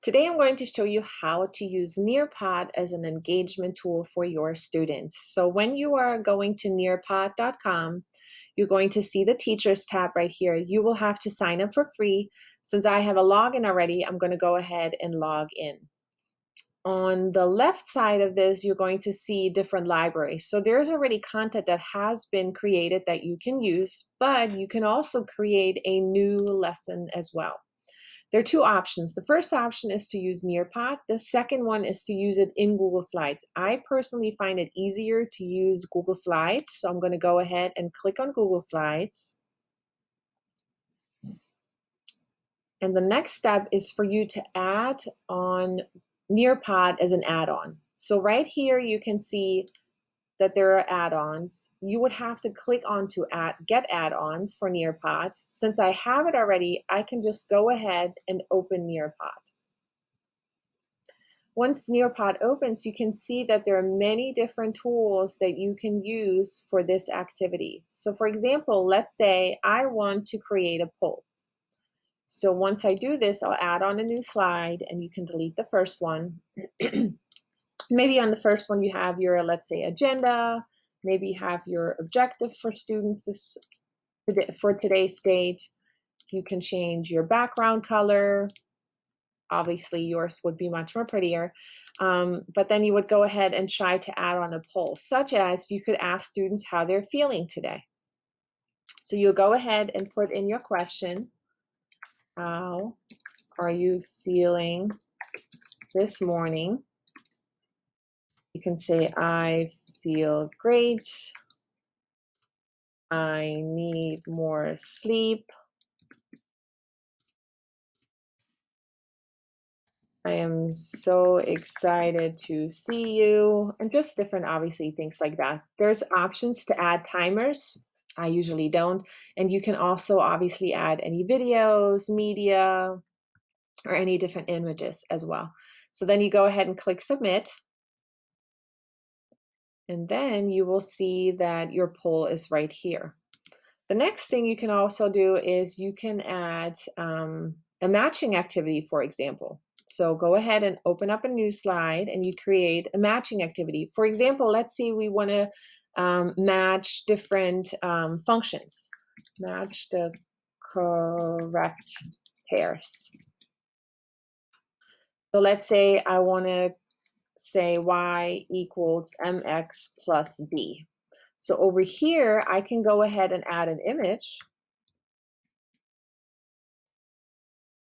Today I'm going to show you how to use Nearpod as an engagement tool for your students. So when you are going to nearpod.com, you're going to see the Teachers tab right here. You will have to sign up for free. Since I have a login already, I'm going to go ahead and log in. On the left side of this, you're going to see different libraries. So there's already content that has been created that you can use, but you can also create a new lesson as well. There are two options. The first option is to use Nearpod. The second one is to use it in Google Slides. I personally find it easier to use Google Slides, so I'm going to go ahead and click on Google Slides. And the next step is for you to add on Nearpod as an add-on. So right here you can see that there are add-ons. You would have to click on to get add-ons for Nearpod. Since I have it already, I can just go ahead and open Nearpod. Once Nearpod opens, you can see that there are many different tools that you can use for this activity. So for example, let's say I want to create a poll. So once I do this, I'll add on a new slide and you can delete the first one. Maybe on the first one you have your, let's say, agenda. Maybe you have your objective for students for today's date. You can change your background color. Obviously, yours would be much more prettier. But then you would go ahead and try to add on a poll, such as you could ask students how they're feeling today. So you'll go ahead and put in your question. How are you feeling this morning? You can say, I feel great. I need more sleep. I am so excited to see you, and just different, obviously, things like that. There's options to add timers. I usually don't. And you can also obviously add any videos, media, or any different images as well. So then you go ahead and click submit. And then you will see that your poll is right here. The next thing you can also do is you can add a matching activity, for example. So go ahead and open up a new slide and you create a matching activity. For example, let's say we want to match different functions. Match the correct pairs. So let's say I want to say y equals mx plus b. So over here, I can go ahead and add an image.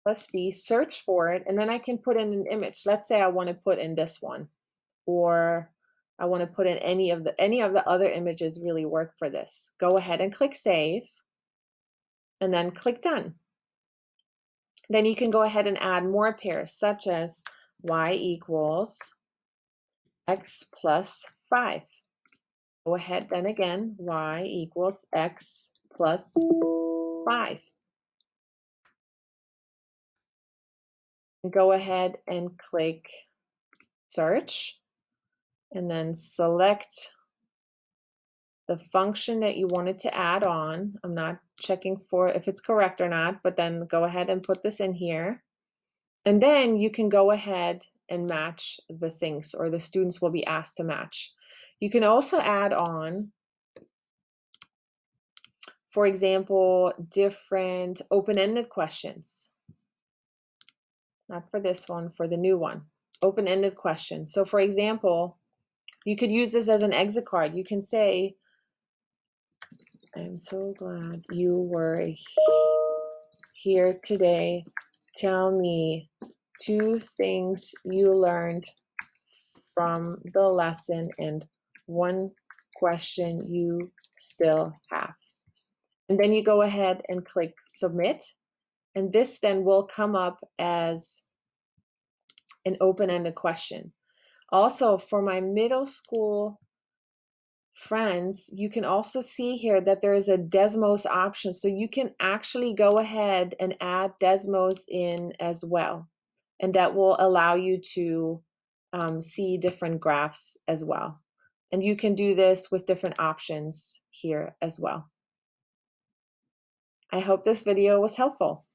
Plus B, search for it, and then I can put in an image. Let's say I want to put in this one, or I want to put in any of the other images really work for this. Go ahead and click save, and then click done. Then you can go ahead and add more pairs, such as y equals x plus 5. Go ahead then again, y equals x plus 5. Go ahead and click search and then select the function that you wanted to add on. I'm not checking for if it's correct or not, but then go ahead and put this in here. And then you can go ahead and match the things, or the students will be asked to match. You can also add on, for example, different open-ended questions. Not for this one, for the new one. Open-ended question. So for example, you could use this as an exit card. You can say, I'm so glad you were here today. Tell me 2 things you learned from the lesson and 1 question you still have. And then you go ahead and click submit. And this then will come up as an open-ended question. Also, for my middle school friends, you can also see here that there is a desmos option. So you can actually go ahead and add desmos in as well. And that will allow you to see different graphs as well. And you can do this with different options here as well. I hope this video was helpful.